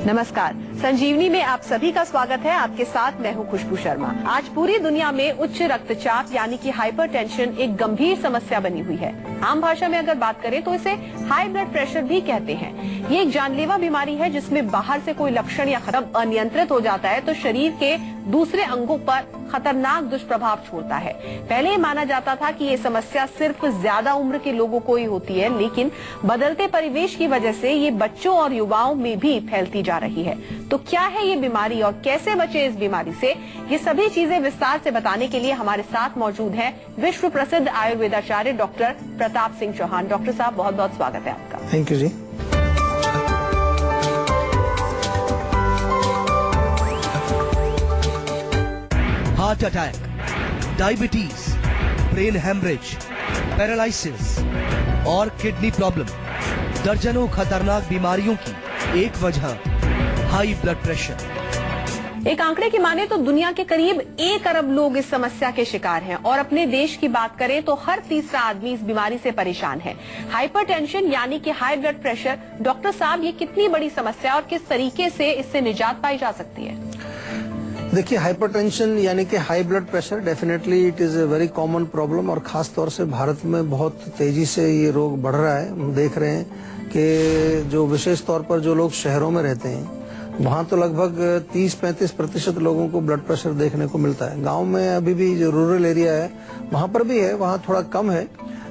नमस्कार, संजीवनी में आप सभी का स्वागत है। आपके साथ मैं हूं खुशबू शर्मा। आज पूरी दुनिया में उच्च रक्तचाप यानी कि हाइपरटेंशन एक गंभीर समस्या बनी हुई है। आम भाषा में अगर बात करें तो इसे हाई ब्लड प्रेशर भी कहते हैं। ये एक जानलेवा बीमारी है जिसमें बाहर से कोई लक्षण या खतरा अनियंत्रित हो जाता है तो शरीर के दूसरे अंगों पर खतरनाक दुष्प्रभाव छोड़ता है। पहले ये माना जाता था कि ये समस्या सिर्फ ज्यादा उम्र के लोगों को ही होती है, लेकिन बदलते परिवेश की वजह से ये बच्चों और युवाओं में भी फैलती जा रही है। तो क्या है ये बीमारी और कैसे बचे इस बीमारी से, ये सभी चीजें विस्तार से बताने के लिए हमारे साथ मौजूद हैं विश्व प्रसिद्ध आयुर्वेदाचार्य डॉक्टर प्रताप सिंह चौहान। डॉक्टर साहब, बहुत बहुत स्वागत है आपका। Thank you ji. Heart attack, diabetes, brain haemorrhage, paralysis और किडनी प्रॉब्लम, दर्जनों खतरनाक बीमारियों की एक वजह हाई ब्लड प्रेशर। एक आंकड़े की माने तो दुनिया के करीब 1 अरब लोग इस समस्या के शिकार हैं और अपने देश की बात करें तो हर तीसरा आदमी इस बीमारी से परेशान है। हाइपरटेंशन यानी कि हाई ब्लड प्रेशर, डॉक्टर साहब ये कितनी बड़ी समस्या और किस तरीके से इससे निजात पाई जा सकती है? देखिए, हाइपरटेंशन यानी कि high blood pressure definitely it is a very common problem और खास तौर से भारत में बहुत तेजी से ये रोग बढ़ रहा है। हम देख रहे हैं कि जो विशेष तौर पर जो लोग शहरों में रहते हैं वहाँ तो लगभग 30-35% लोगों को ब्लड प्रेशर देखने को मिलता है। गांव में अभी भी जो रूरल एरिया है वहाँ पर भी है, वहाँ थोड़ा कम है।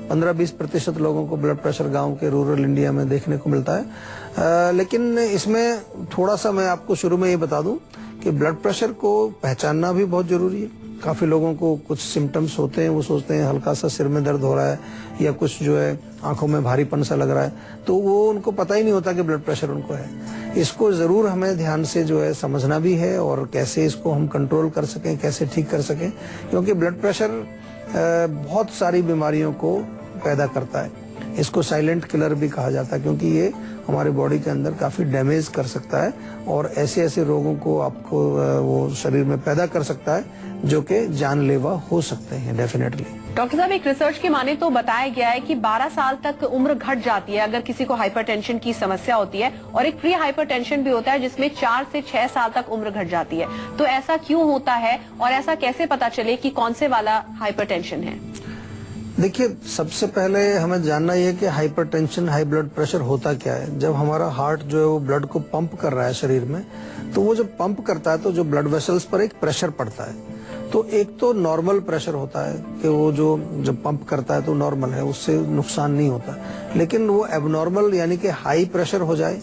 15-20% लोगों को ब्लड प्रेशर गांव के रूरल इंडिया में देखने को मिलता है। लेकिन इसमें थोड़ा सा मैं आपको शुरू में ये बता दूं कि ब्लड प्रेशर को पहचानना भी बहुत जरूरी है। काफी लोगों को कुछ सिम्टम्स होते हैं, वो सोचते हैं हल्का सा सिर में दर्द हो रहा है या कुछ जो है आंखों में भारीपन सा लग रहा है, तो वो उनको पता ही नहीं होता कि ब्लड प्रेशर उनको है। इसको जरूर हमें ध्यान से जो है समझना भी है और कैसे इसको हम कंट्रोल कर सकें, कैसे ठीक कर सकें, क्योंकि ब्लड प्रेशर बहुत सारी बीमारियों को पैदा करता है। इसको साइलेंट किलर भी कहा जाता है क्योंकि ये हमारे बॉडी के अंदर काफी डैमेज कर सकता है और ऐसे ऐसे रोगों को आपको वो शरीर में पैदा कर सकता है जो कि जानलेवा हो सकते हैं डेफिनेटली। डॉक्टर साहब, एक रिसर्च के माने तो बताया गया है कि 12 साल तक उम्र घट जाती है अगर किसी को हाइपरटेंशन की समस्या होती है, और एक प्री हाइपरटेंशन भी होता है जिसमें 4 से 6 साल तक उम्र घट जाती है। तो ऐसा क्यों होता है और ऐसा कैसे पता चले कि कौन से वाला हाइपरटेंशन है? देखिए, सबसे पहले हमें जानना यह कि हाइपरटेंशन, हाई ब्लड प्रेशर होता क्या है। जब हमारा हार्ट जो है वो ब्लड को पंप कर रहा है शरीर में, तो वो जब पंप करता है तो जो ब्लड वेसल्स पर एक प्रेशर पड़ता है। तो एक तो नॉर्मल प्रेशर होता है कि वो जो जब पंप करता है तो नॉर्मल है, उससे नुकसान नहीं होता। लेकिन वो एबनॉर्मल यानी कि हाई प्रेशर हो जाए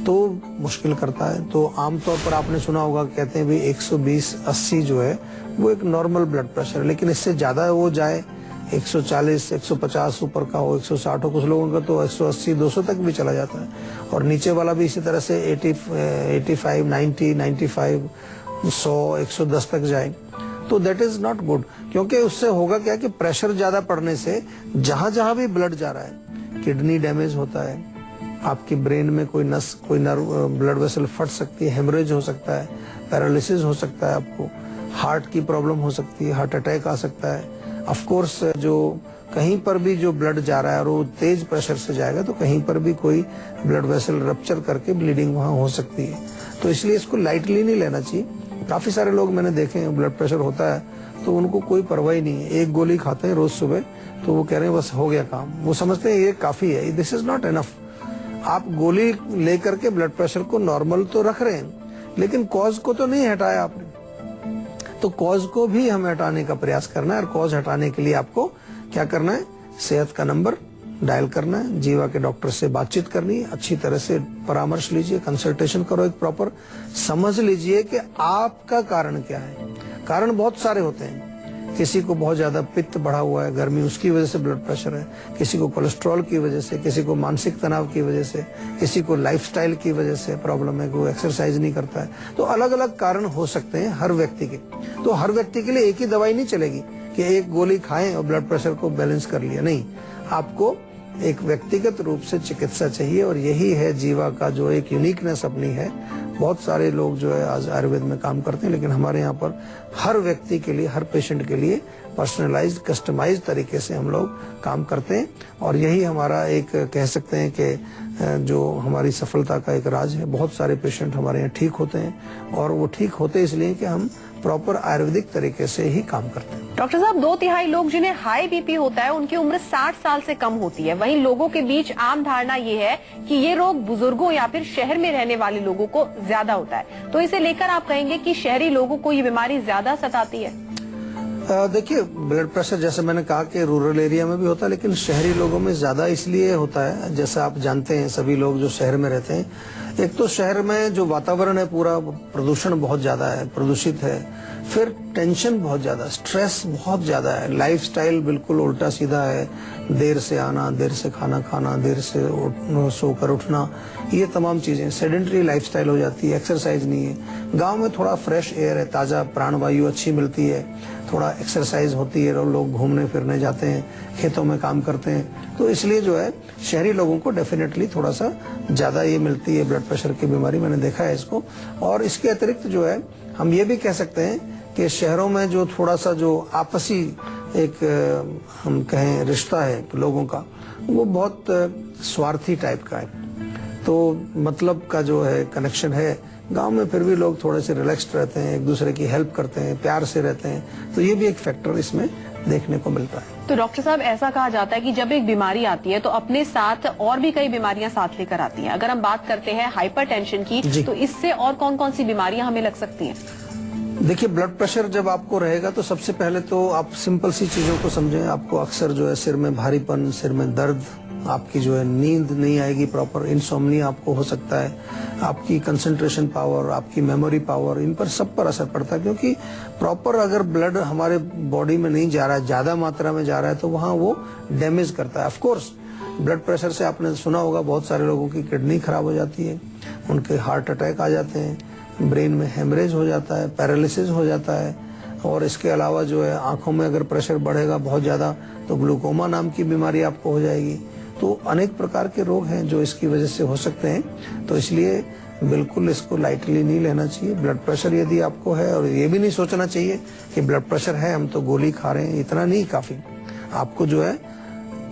तो मुश्किल करता है। तो आमतौर पर आपने सुना होगा, कहते हैं भी 120-80 जो है वो एक नॉर्मल ब्लड प्रेशर है। लेकिन इससे ज्यादा वो जाए, 140-150 ऊपर का हो, 160 हो, कुछ लोगों का तो 180-200 तक भी चला जाता है। और नीचे वाला भी इसी तरह से 85, 90, 95, 100, 110 तक जाए तो दैट इज नॉट गुड। क्योंकि उससे होगा क्या कि प्रेशर ज्यादा पड़ने से जहां जहां भी ब्लड जा रहा है, किडनी डैमेज होता है, आपकी ब्रेन में कोई नस, कोई नर्व, ब्लड वेसल फट सकती है, हेमरेज हो सकता है, पैरालिसिस हो सकता है, आपको हार्ट की प्रॉब्लम हो सकती है, हार्ट अटैक आ सकता है। ऑफ कोर्स जो कहीं पर भी जो ब्लड जा रहा है और वो तेज प्रेशर से जाएगा तो कहीं पर भी कोई ब्लड वेसल रप्चर करके ब्लीडिंग वहां हो सकती है। तो इसलिए इसको लाइटली नहीं लेना चाहिए। काफी सारे लोग मैंने देखे हैं, ब्लड प्रेशर होता है तो उनको कोई परवाह ही नहीं है, एक गोली खाते हैं रोज सुबह तो वो कह रहे हैं बस हो गया काम, वो समझते हैं ये काफी है। This is not enough. आप गोली लेकर के ब्लड प्रेशर को नॉर्मल तो रख रहे हैं लेकिन कॉज को तो नहीं हटाया आपने। तो कॉज को भी हमें हटाने का प्रयास करना है और कॉज हटाने के लिए आपको क्या करना है, सेहत का नंबर डायल करना है, जीवा के डॉक्टर से बातचीत करनी है, अच्छी तरह से परामर्श लीजिए, कंसल्टेशन करो, एक प्रॉपर समझ लीजिए कि आपका कारण क्या है। कारण बहुत सारे होते हैं। किसी को बहुत ज्यादा पित्त बढ़ा हुआ है, गर्मी, उसकी वजह से ब्लड प्रेशर है, किसी को कोलेस्ट्रॉल की वजह से, किसी को मानसिक तनाव की वजह से, किसी को लाइफस्टाइल की वजह से प्रॉब्लम है, वो एक्सरसाइज नहीं करता है। तो अलग अलग कारण हो सकते हैं हर व्यक्ति के। तो हर व्यक्ति के लिए एक ही दवाई नहीं चलेगी कि एक गोली खाएं और ब्लड प्रेशर को बैलेंस कर लिया, नहीं। आपको एक व्यक्तिगत रूप से चिकित्सा चाहिए और यही है जीवा का जो एक यूनिकनेस अपनी है। बहुत सारे लोग जो है आज आयुर्वेद में काम करते हैं लेकिन हमारे यहाँ पर हर व्यक्ति के लिए, हर पेशेंट के लिए पर्सनलाइज्ड कस्टमाइज्ड तरीके से हम लोग काम करते हैं और यही हमारा एक कह सकते हैं कि जो हमारी सफलता का एक राज है। बहुत सारे पेशेंट हमारे यहाँ ठीक होते हैं और वो ठीक होते इसलिए कि हम प्रॉपर आयुर्वेदिक तरीके से ही काम करते हैं। डॉक्टर साहब, 2/3 लोग जिन्हें हाई बीपी होता है उनकी उम्र 60 साल से कम होती है। वहीं लोगों के बीच आम धारणा ये है कि ये रोग बुजुर्गों या फिर शहर में रहने वाले लोगों को ज्यादा होता है, तो इसे लेकर आप कहेंगे कि शहरी लोगों को ये बीमारी ज्यादा सताती है? देखिए, ब्लड प्रेशर जैसे मैंने कहा कि रूरल एरिया में भी होता है, लेकिन शहरी लोगों में ज्यादा इसलिए होता है, जैसा आप जानते हैं सभी लोग जो शहर में रहते हैं, एक तो शहर में जो वातावरण है पूरा प्रदूषण बहुत ज्यादा है, प्रदूषित है, फिर टेंशन बहुत ज्यादा, स्ट्रेस बहुत ज्यादा है, लाइफस्टाइल बिल्कुल उल्टा सीधा है, देर से आना, देर से खाना खाना, देर से सोकर उठना, ये तमाम चीजें, सेडेंटरी लाइफस्टाइल हो जाती है, एक्सरसाइज नहीं है। गांव में थोड़ा फ्रेश एयर है, ताजा प्राणवायु अच्छी मिलती है, थोड़ा एक्सरसाइज होती है, लोग घूमने फिरने जाते हैं, खेतों में काम करते हैं, तो इसलिए जो है शहरी लोगों को डेफिनेटली थोड़ा सा ज्यादा ये मिलती है ब्लड प्रेशर की बीमारी, मैंने देखा है इसको। और इसके अतिरिक्त जो है हम ये भी कह सकते हैं कि शहरों में जो थोड़ा सा जो आपसी एक हम कहें रिश्ता है लोगों का, वो बहुत स्वार्थी टाइप का है, तो मतलब का जो है कनेक्शन है। गांव में फिर भी लोग थोड़े से रिलैक्स्ड रहते हैं, एक दूसरे की हेल्प करते हैं, प्यार से रहते हैं, तो ये भी एक फैक्टर इसमें देखने को मिलता है। तो डॉक्टर साहब, ऐसा कहा जाता है कि जब एक बीमारी आती है तो अपने साथ और भी कई बीमारियां साथ लेकर आती हैं। अगर हम बात करते हैं हाइपरटेंशन की, तो इससे और कौन कौन सी बीमारियां हमें लग सकती हैं? देखिए, ब्लड प्रेशर जब आपको रहेगा तो सबसे पहले तो आप सिंपल सी चीजों को समझें। आपको अक्सर जो है सिर में भारीपन, सिर में दर्द, आपकी जो है नींद नहीं आएगी प्रॉपर, इंसोम्निया आपको हो सकता है, आपकी कंसंट्रेशन पावर, आपकी मेमोरी पावर, इन पर सब पर असर पड़ता है, क्योंकि प्रॉपर अगर ब्लड हमारे बॉडी में नहीं जा रहा है, ज्यादा मात्रा में जा रहा है, तो वहाँ वो डैमेज करता है। ऑफ कोर्स ब्लड प्रेशर से आपने सुना होगा बहुत सारे लोगों की किडनी खराब हो जाती है, उनके हार्ट अटैक आ जाते हैं, ब्रेन में हेमरेज हो जाता है, पैरालिसिस हो जाता है, और इसके अलावा जो है आंखों में अगर प्रेशर बढ़ेगा बहुत ज्यादा तो ग्लूकोमा नाम की बीमारी आपको हो जाएगी। तो अनेक प्रकार के रोग हैं जो इसकी वजह से हो सकते हैं, तो इसलिए बिल्कुल इसको लाइटली नहीं लेना चाहिए। ब्लड प्रेशर यदि आपको है, और ये भी नहीं सोचना चाहिए कि ब्लड प्रेशर है हम तो गोली खा रहे हैं, इतना नहीं काफी। आपको जो है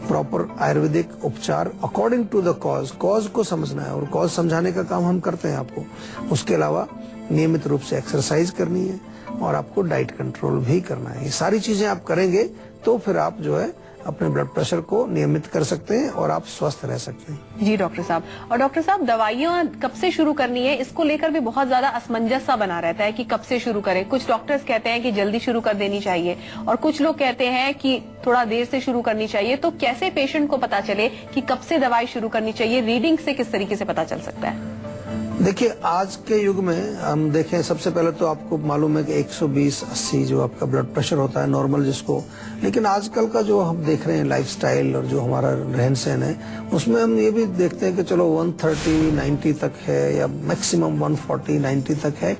प्रॉपर आयुर्वेदिक उपचार अकॉर्डिंग टू द कॉज को समझना है, और कॉज समझाने का काम हम करते हैं आपको। उसके अलावा नियमित रूप से एक्सरसाइज करनी है और आपको डाइट कंट्रोल भी करना है। ये सारी चीजें आप करेंगे तो फिर आप जो है अपने ब्लड प्रेशर को नियमित कर सकते हैं और आप स्वस्थ रह सकते हैं। जी डॉक्टर साहब। और डॉक्टर साहब, दवाइयां कब से शुरू करनी है, इसको लेकर भी बहुत ज्यादा असमंजस सा बना रहता है कि कब से शुरू करें। कुछ डॉक्टर्स कहते हैं कि जल्दी शुरू कर देनी चाहिए, और कुछ लोग कहते हैं कि थोड़ा देर से शुरू करनी चाहिए। तो कैसे पेशेंट को पता चले कि कब से दवाई शुरू करनी चाहिए? रीडिंग से किस तरीके से पता चल सकता है? देखिए, आज के युग में हम देखें, सबसे पहले तो आपको मालूम है कि 120/80 जो आपका ब्लड प्रेशर होता है नॉर्मल जिसको, लेकिन आजकल का जो हम देख रहे हैं लाइफस्टाइल और जो हमारा रहन सहन है, उसमें हम ये भी देखते हैं कि चलो 130/90 तक है, या मैक्सिमम 140/90 तक है।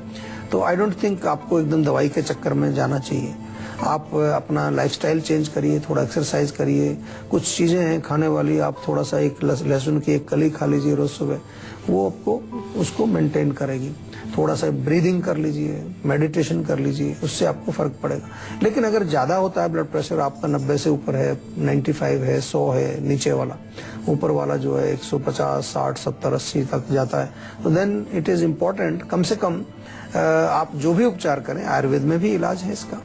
तो आई डोंट थिंक आपको एकदम दवाई के चक्कर में जाना चाहिए। आप अपना लाइफस्टाइल चेंज करिए, थोड़ा एक्सरसाइज करिए, कुछ चीजें हैं खाने वाली, आप थोड़ा सा एक लहसुन की एक कली खा लीजिए रोज सुबह, वो आपको उसको मेंटेन करेगी। थोड़ा सा ब्रीदिंग कर लीजिए, मेडिटेशन कर लीजिए, उससे आपको फर्क पड़ेगा। लेकिन अगर ज्यादा होता है ब्लड प्रेशर, आपका 90 से ऊपर है, 95 है, 100 है, नीचे वाला, ऊपर वाला जो है 150, 60, 70, 80 तक जाता है, तो देन इट इज इम्पोर्टेंट कम से कम आप जो भी उपचार करें, आयुर्वेद में भी इलाज है इसका,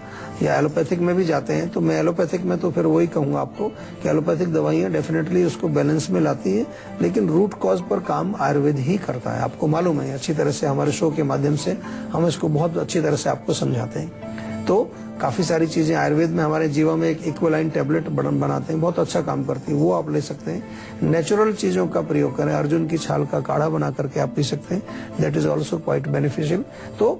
या एलोपैथिक में भी जाते हैं, तो मैं एलोपैथिक में तो फिर वही कहूंगा आपको कि एलोपैथिक दवाइयां डेफिनेटली उसको बैलेंस में लाती है, लेकिन रूट कॉज पर काम आयुर्वेद ही करता है। आपको मालूम है अच्छी तरह से, हमारे शो के माध्यम से हम इसको बहुत अच्छी तरह से आपको समझाते हैं। तो काफी सारी चीजें आयुर्वेद में हमारे जीवन में एक इक्वलाइन टैबलेट बनाते हैं, बहुत अच्छा काम करती है, वो आप ले सकते हैं। नेचुरल चीजों का प्रयोग करें, अर्जुन की छाल का काढ़ा बना करके आप पी सकते हैं, that is also quite beneficial. तो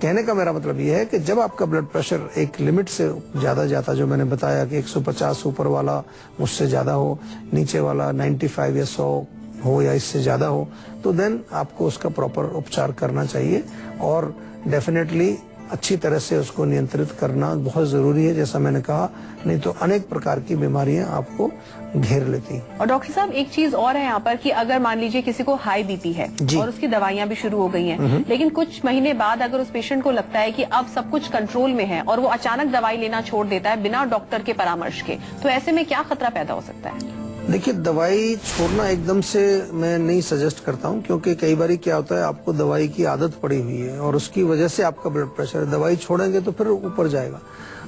कहने का मेरा मतलब ये है कि जब आपका ब्लड प्रेशर एक लिमिट से ज्यादा जाता, जो मैंने बताया कि 150 ऊपर वाला मुझसे ज्यादा हो, नीचे वाला 95 या 100 हो या इससे ज्यादा हो, तो देन आपको उसका प्रॉपर उपचार करना चाहिए, और डेफिनेटली अच्छी तरह से उसको नियंत्रित करना बहुत जरूरी है, जैसा मैंने कहा। नहीं तो अनेक प्रकार की बीमारियां आपको घेर लेती है। और डॉक्टर साहब एक चीज और है यहाँ पर कि अगर मान लीजिए किसी को हाई बीपी है और उसकी दवाइयां भी शुरू हो गई हैं, लेकिन कुछ महीने बाद अगर उस पेशेंट को लगता है कि अब सब कुछ कंट्रोल में है और वो अचानक दवाई लेना छोड़ देता है बिना डॉक्टर के परामर्श के, तो ऐसे में क्या खतरा पैदा हो सकता है? देखिए, दवाई छोड़ना एकदम से मैं नहीं सजेस्ट करता हूं, क्योंकि कई बार क्या होता है, आपको दवाई की आदत पड़ी हुई है और उसकी वजह से आपका ब्लड प्रेशर, दवाई छोड़ेंगे तो फिर ऊपर जाएगा।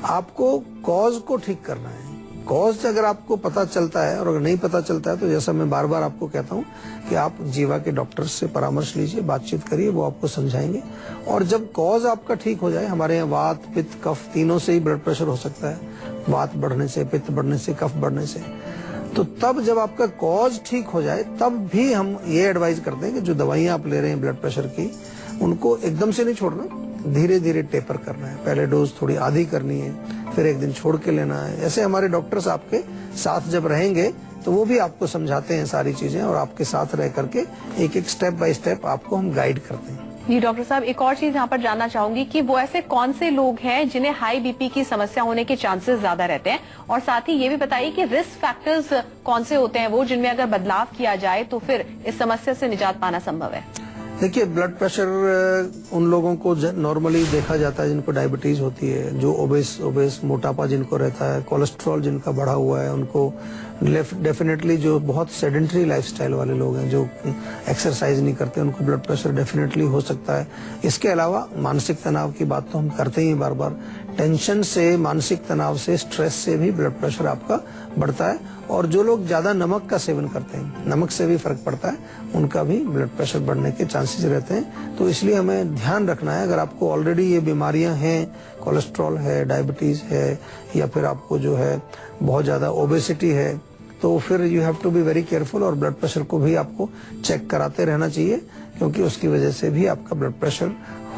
आपको कॉज को ठीक करना है। कॉज अगर आपको पता चलता है, और अगर नहीं पता चलता है तो जैसा मैं बार बार आपको कहता हूं कि आप जीवा के डॉक्टर से परामर्श लीजिए, बातचीत करिए, वो आपको समझाएंगे। और जब कॉज आपका ठीक हो जाए, हमारे यहाँ वात, पित्त, कफ तीनों से ही ब्लड प्रेशर हो सकता है, वात बढ़ने से, पित्त बढ़ने से, कफ बढ़ने से। तो तब जब आपका कॉज ठीक हो जाए, तब भी हम ये एडवाइज करते हैं कि जो दवाइयां आप ले रहे हैं ब्लड प्रेशर की, उनको एकदम से नहीं छोड़ना, धीरे धीरे टेपर करना है। पहले डोज थोड़ी आधी करनी है, फिर एक दिन छोड़ के लेना है। ऐसे हमारे डॉक्टर्स आपके साथ जब रहेंगे तो वो भी आपको समझाते हैं सारी चीजें, और आपके साथ रह करके एक एक स्टेप बाय स्टेप आपको हम गाइड करते हैं। जी डॉक्टर साहब, एक और चीज यहाँ पर जानना चाहूंगी कि वो ऐसे कौन से लोग हैं जिन्हें हाई बीपी की समस्या होने के चांसेस ज्यादा रहते हैं, और साथ ही ये भी बताइए कि रिस्क फैक्टर्स कौन से होते हैं वो जिनमें अगर बदलाव किया जाए तो फिर इस समस्या से निजात पाना संभव है? देखिए, ब्लड प्रेशर उन लोगों को नॉर्मली देखा जाता है जिनको डायबिटीज होती है, जो ओबेस मोटापा जिनको रहता है, कोलेस्ट्रॉल जिनका बढ़ा हुआ है, उनको डेफिनेटली जो बहुत सेडेंटरी लाइफस्टाइल वाले लोग हैं, जो एक्सरसाइज नहीं करते, उनको ब्लड प्रेशर डेफिनेटली हो सकता है। इसके अलावा मानसिक तनाव की बात तो हम करते ही बार बार, टेंशन से, मानसिक तनाव से, स्ट्रेस से भी ब्लड प्रेशर आपका बढ़ता है। और जो लोग ज्यादा नमक का सेवन करते हैं, नमक से भी फर्क पड़ता है, उनका भी ब्लड प्रेशर बढ़ने के चांसेस रहते हैं। तो इसलिए हमें ध्यान रखना है, अगर आपको ऑलरेडी ये बीमारियां हैं, कोलेस्ट्रॉल है, डायबिटीज है, या फिर आपको जो है बहुत ज्यादा ओबेसिटी है, तो फिर you have to be very careful, और ब्लड प्रेशर को भी आपको चेक कराते रहना चाहिए, क्योंकि उसकी वजह से भी आपका ब्लड प्रेशर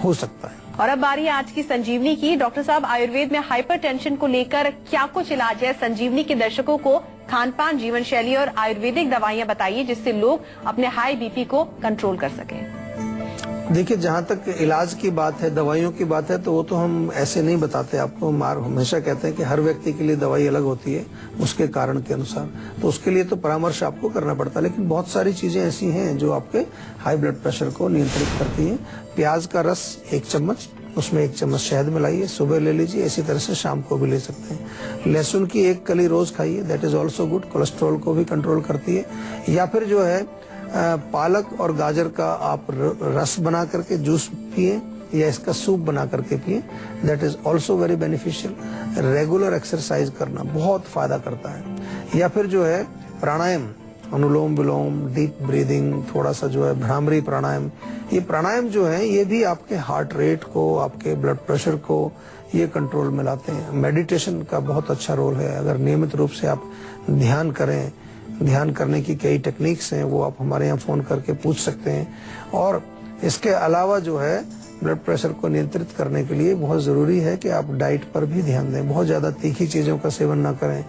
हो सकता है। और अब बारी है आज की संजीवनी की। डॉक्टर साहब, आयुर्वेद में हाइपरटेंशन को लेकर क्या कुछ इलाज है? संजीवनी के दर्शकों को खान पान, जीवन शैली और आयुर्वेदिक दवाइयां बताइए जिससे लोग अपने हाई बीपी को कंट्रोल कर सकें। देखिए, जहाँ तक इलाज की बात है, दवाइयों की बात है, तो वो तो हम ऐसे नहीं बताते आपको। हमेशा कहते हैं कि हर व्यक्ति के लिए दवाई अलग होती है, उसके कारण के अनुसार, तो उसके लिए तो परामर्श आपको करना पड़ता है। लेकिन बहुत सारी चीजें ऐसी हैं जो आपके हाई ब्लड प्रेशर को नियंत्रित करती हैं। प्याज का रस 1 चम्मच, उसमें 1 चम्मच शहद मिलाइए, सुबह ले लीजिए, इसी तरह से शाम को भी ले सकते हैं। लहसुन की 1 कली रोज खाइए, that is also good, cholesterol को भी कंट्रोल करती है। या फिर जो है पालक और गाजर का आप रस बना करके जूस पिए, या इसका सूप बना करके पिए, that is also very beneficial. Regular exercise करना बहुत फायदा करता है। या फिर जो है प्राणायाम, अनुलोम विलोम, डीप ब्रीदिंग, थोड़ा सा जो है भ्रामरी प्राणायाम, ये प्राणायाम जो है ये भी आपके हार्ट रेट को, आपके ब्लड प्रेशर को ये कंट्रोल में लाते हैं। मेडिटेशन का बहुत अच्छा रोल है, अगर नियमित रूप से आप ध्यान करें, ध्यान करने की कई टेक्निक्स हैं, वो आप हमारे यहाँ फोन करके पूछ सकते हैं। और इसके अलावा जो है ब्लड प्रेशर को नियंत्रित करने के लिए बहुत जरूरी है कि आप डाइट पर भी ध्यान दें, बहुत ज्यादा तीखी चीजों का सेवन ना करें,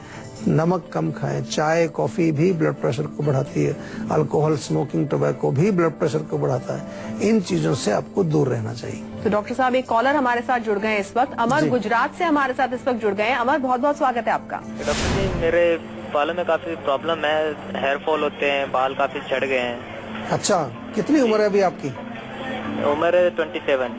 नमक कम खाएं, चाय कॉफी भी ब्लड प्रेशर को बढ़ाती है, अल्कोहल, स्मोकिंग, टोबैको भी ब्लड प्रेशर को बढ़ाता है। इन चीजों से आपको दूर रहना चाहिए। तो डॉक्टर साहब, एक कॉलर हमारे साथ जुड़ गए हैं इस वक्त, अमर गुजरात से हमारे साथ इस वक्त जुड़ गए हैं। अमर, बहुत बहुत स्वागत है आपका। डॉक्टर जी, मेरे बालों में काफी प्रॉब्लम है, हेयर फॉल होते हैं, बाल काफी झड़ गए हैं। अच्छा, कितनी उम्र है अभी आपकी? उम्र है 27।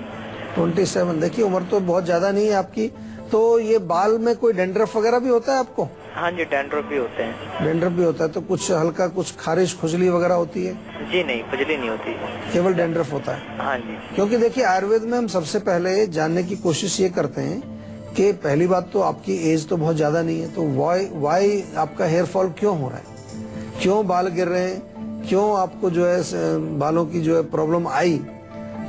27। देखिए, उम्र तो बहुत ज्यादा नहीं है आपकी। तो ये बाल में कोई डेंड्रफ वगैरह भी होता है आपको? हाँ जी, डैंड्रफ भी होते हैं। डेंड्रफ भी होता है, तो कुछ हल्का कुछ खारिश, खुजली वगैरह होती है? जी नहीं, खुजली नहीं होती, केवल डेंड्रफ होता है। हाँ जी। क्योंकि देखिए, आयुर्वेद में हम सबसे पहले जानने की कोशिश ये करते हैं कि पहली बात तो आपकी एज तो बहुत ज्यादा नहीं है, तो वाई आपका हेयर फॉल क्यों हो रहा है, क्यों बाल गिर रहे हैं, क्यों आपको जो है बालों की जो है प्रॉब्लम आई,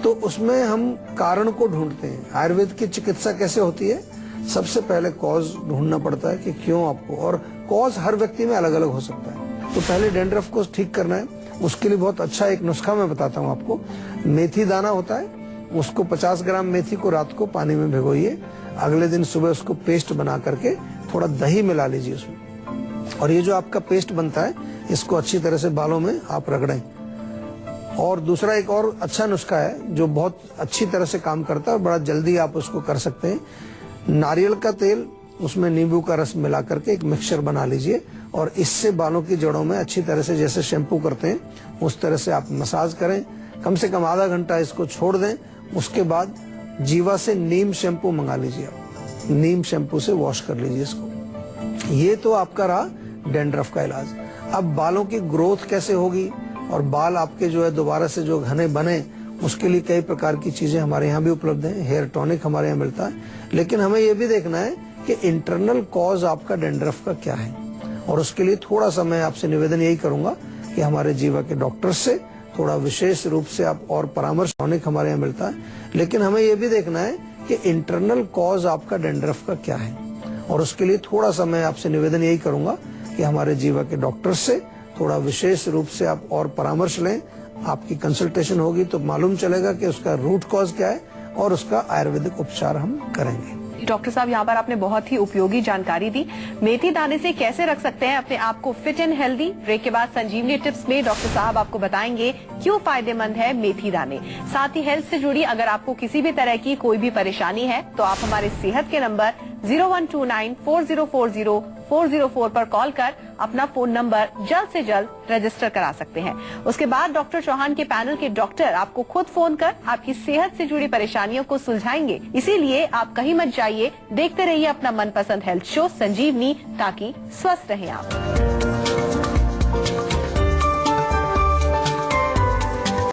तो उसमें हम कारण को ढूंढते हैं। आयुर्वेद की चिकित्सा कैसे होती है, सबसे पहले कॉज ढूंढना पड़ता है कि क्यों आपको, और कॉज हर व्यक्ति में अलग अलग हो सकता है। तो पहले डैंड्रफ को ठीक करना है, उसके लिए बहुत अच्छा एक नुस्खा मैं बताता हूँ आपको। मेथी दाना होता है, उसको 50 ग्राम मेथी को रात को पानी में भिगोइए, अगले दिन सुबह उसको पेस्ट बना करके थोड़ा दही मिला लीजिए उसमें, और ये जो आपका पेस्ट बनता है इसको अच्छी तरह से बालों में आप रगड़ें। और दूसरा एक और अच्छा नुस्खा है जो बहुत अच्छी तरह से काम करता है और बड़ा जल्दी आप उसको कर सकते हैं। नारियल का तेल, उसमें नींबू का रस मिला करके एक मिक्सचर बना लीजिए और इससे बालों की जड़ों में अच्छी तरह से जैसे शैम्पू करते हैं उस तरह से आप मसाज करें। कम से कम आधा घंटा इसको छोड़ दें। उसके बाद जीवा से नीम शैम्पू मंगा लीजिए, आप नीम शैम्पू से वॉश कर लीजिए इसको। ये तो आपका रहा डैंड्रफ का इलाज। अब बालों की ग्रोथ कैसे होगी और बाल आपके जो है दोबारा से जो घने बने, उसके लिए कई प्रकार की चीजें हमारे यहाँ भी उपलब्ध हैं। हेयर टॉनिक हमारे यहाँ मिलता है, लेकिन हमें ये भी देखना है कि इंटरनल कॉज आपका डैंड्रफ का क्या है। और उसके लिए थोड़ा सा मैं आपसे निवेदन यही करूंगा कि हमारे जीवा के डॉक्टर से थोड़ा विशेष रूप से आप और परामर्श टॉनिक हमारे यहाँ मिलता है, लेकिन हमें ये भी देखना है कि इंटरनल कॉज आपका डैंड्रफ का क्या है। और उसके लिए थोड़ा सा मैं आपसे निवेदन यही करूंगा कि हमारे जीवा के डॉक्टर से थोड़ा विशेष रूप से आप और परामर्श लें। आपकी कंसल्टेशन होगी तो मालूम चलेगा कि उसका रूट कॉज क्या है और उसका आयुर्वेदिक उपचार हम करेंगे। डॉक्टर साहब, यहाँ पर आपने बहुत ही उपयोगी जानकारी दी। मेथी दाने से कैसे रख सकते हैं अपने आप को फिट एंड हेल्दी। ब्रेक के बाद संजीवनी टिप्स में डॉक्टर साहब आपको बताएंगे क्यों फायदेमंद है मेथी दाने। साथ ही हेल्थ से जुड़ी अगर आपको किसी भी तरह की कोई भी परेशानी है तो आप हमारे सेहत के नंबर 01294040 पर कॉल कर अपना फोन नंबर जल्द से जल्द रजिस्टर करा सकते हैं। उसके बाद डॉक्टर चौहान के पैनल के डॉक्टर आपको खुद फोन कर आपकी सेहत से जुड़ी परेशानियों को सुलझाएंगे। इसीलिए आप कहीं मत जाइए, देखते रहिए अपना मनपसंद हेल्थ शो संजीवनी, ताकि स्वस्थ रहें आप।